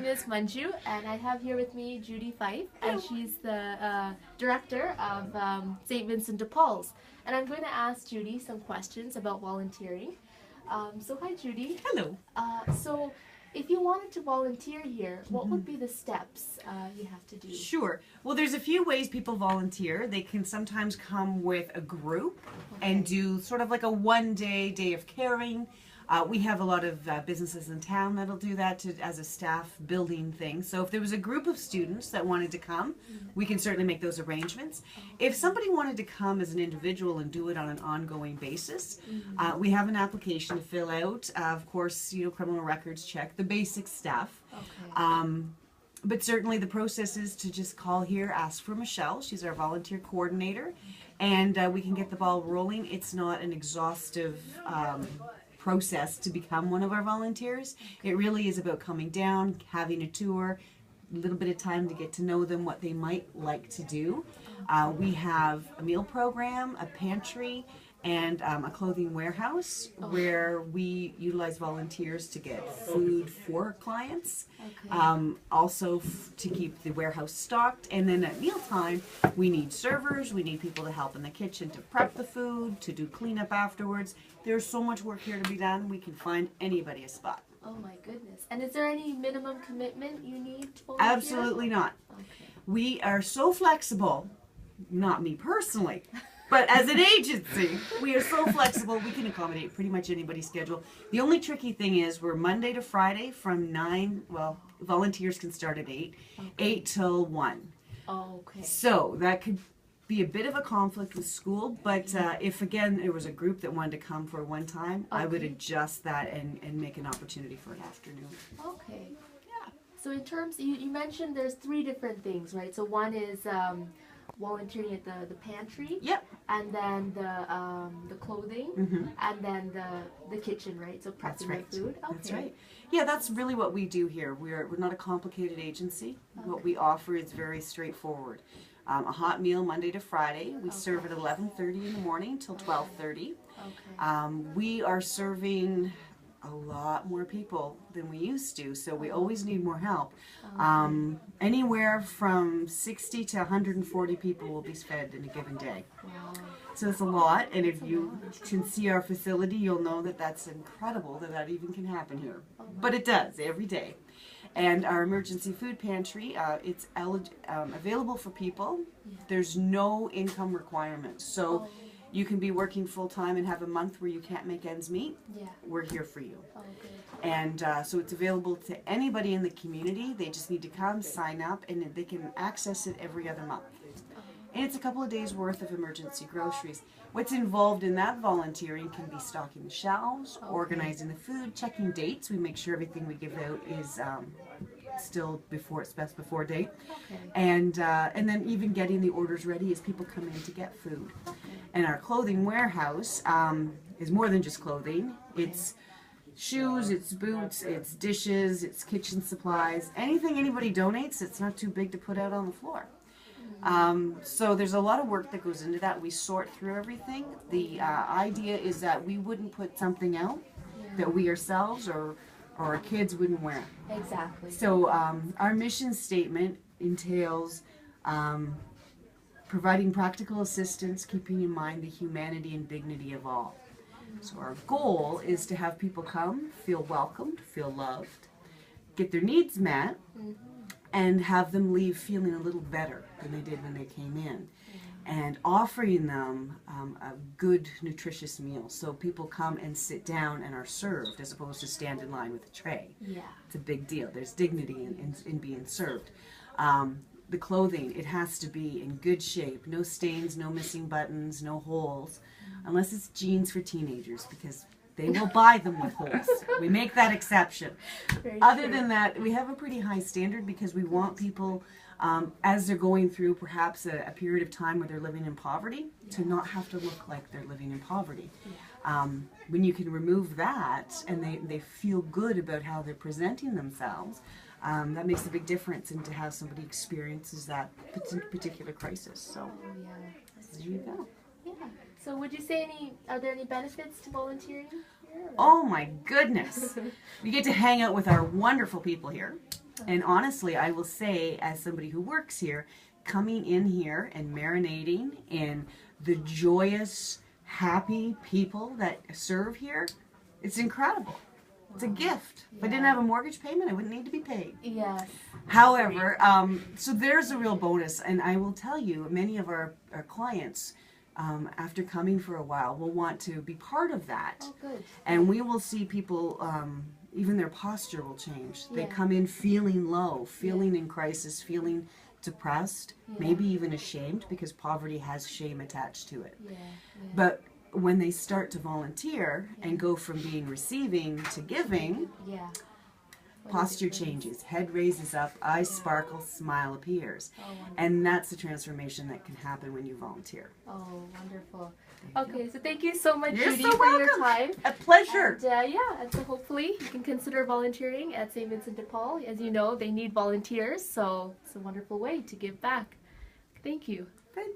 is Manju, and I have here with me Judy Fife, and she's the director of St. Vincent de Paul's. And I'm going to ask Judy some questions about volunteering. So hi Judy. Hello. So if you wanted to volunteer here, what would be the steps you have to do? Sure. Well, there's a few ways people volunteer. They can sometimes come with a group and do sort of like a one-day of caring. We have a lot of businesses in town that'll do that as a staff building thing. So if there was a group of students that wanted to come, we can certainly make those arrangements. If somebody wanted to come as an individual and do it on an ongoing basis, we have an application to fill out. Of course, criminal records check, the basic stuff. But certainly the process is to just call here, ask for Michelle. She's our volunteer coordinator, and we can get the ball rolling. It's not an exhaustive process to become one of our volunteers. It really is about coming down, having a tour, a little bit of time to get to know them, what they might like to do. We have a meal program, a pantry, and a clothing warehouse where we utilize volunteers to get food for clients, also to keep the warehouse stocked. And then at mealtime, we need servers, we need people to help in the kitchen to prep the food, to do cleanup afterwards. There's so much work here to be done, we can find anybody a spot. Oh my goodness. And is there any minimum commitment you need to volunteer? Absolutely not. We are so flexible, not me personally, but as an agency, we are so flexible, we can accommodate pretty much anybody's schedule. The only tricky thing is we're Monday to Friday from 9, well, volunteers can start at 8, 8 till 1. So that could be a bit of a conflict with school, but if again there was a group that wanted to come for one time, I would adjust that and make an opportunity for an afternoon. Okay, yeah. So in terms, you mentioned there's 3 different things, right? So one is volunteering at the pantry. Yep. And then the clothing, and then the kitchen, right? So prepping the food. Okay. That's right. Yeah, that's really what we do here. We're not a complicated agency. What we offer is very straightforward. A hot meal Monday to Friday. We serve at 11:30 in the morning till 12:30. We are serving a lot more people than we used to, so we always need more help. Anywhere from 60 to 140 people will be fed in a given day. So it's a lot, and if you can see our facility, you'll know that that's incredible that even can happen here. But it does every day. And our emergency food pantry, it's available for people. There's no income requirement. So you can be working full-time and have a month where you can't make ends meet. We're here for you. And so it's available to anybody in the community. They just need to come, sign up, and they can access it every other month. And it's a couple of days worth of emergency groceries. What's involved in that volunteering can be stocking the shelves, organizing the food, checking dates. We make sure everything we give out is still best before date. And then even getting the orders ready as people come in to get food. And our clothing warehouse is more than just clothing. It's shoes, it's boots, it's dishes, it's kitchen supplies. Anything anybody donates that's not too big to put out on the floor. So there's a lot of work that goes into that. We sort through everything. The idea is that we wouldn't put something out that we ourselves or our kids wouldn't wear. Exactly. So our mission statement entails providing practical assistance, keeping in mind the humanity and dignity of all. So our goal is to have people come, feel welcomed, feel loved, get their needs met, and have them leave feeling a little better than they did when they came in. And offering them a good, nutritious meal. So people come and sit down and are served as opposed to stand in line with a tray. It's a big deal. There's dignity in being served. The clothing, it has to be in good shape. No stains, no missing buttons, no holes. Unless it's jeans for teenagers, because they will buy them with holes. We make that exception. Other than that, we have a pretty high standard because we want people, as they're going through perhaps a period of time where they're living in poverty, to not have to look like they're living in poverty. When you can remove that and they feel good about how they're presenting themselves, that makes a big difference into how somebody experiences that particular crisis. So there you go. So would you say are there any benefits to volunteering here? Oh my goodness. You get to hang out with our wonderful people here. And honestly, I will say, as somebody who works here, coming in here and marinating in the joyous, happy people that serve here, it's incredible. It's a gift. If I didn't have a mortgage payment, I wouldn't need to be paid. Yes. However, so there's a real bonus, and I will tell you, many of our clients, after coming for a while, will want to be part of that. Oh, good. And we will see people, even their posture will change. They come in feeling low, feeling in crisis, feeling depressed, maybe even ashamed, because poverty has shame attached to it. But when they start to volunteer and go from being receiving to giving, posture changes, head raises up, eyes sparkle, smile appears. And that's the transformation that can happen when you volunteer. Oh, wonderful. Okay, so thank you so much, You're Judy, so for welcome. your time. A pleasure. And, and so hopefully you can consider volunteering at St. Vincent de Paul. As you know, they need volunteers, so it's a wonderful way to give back. Thank you.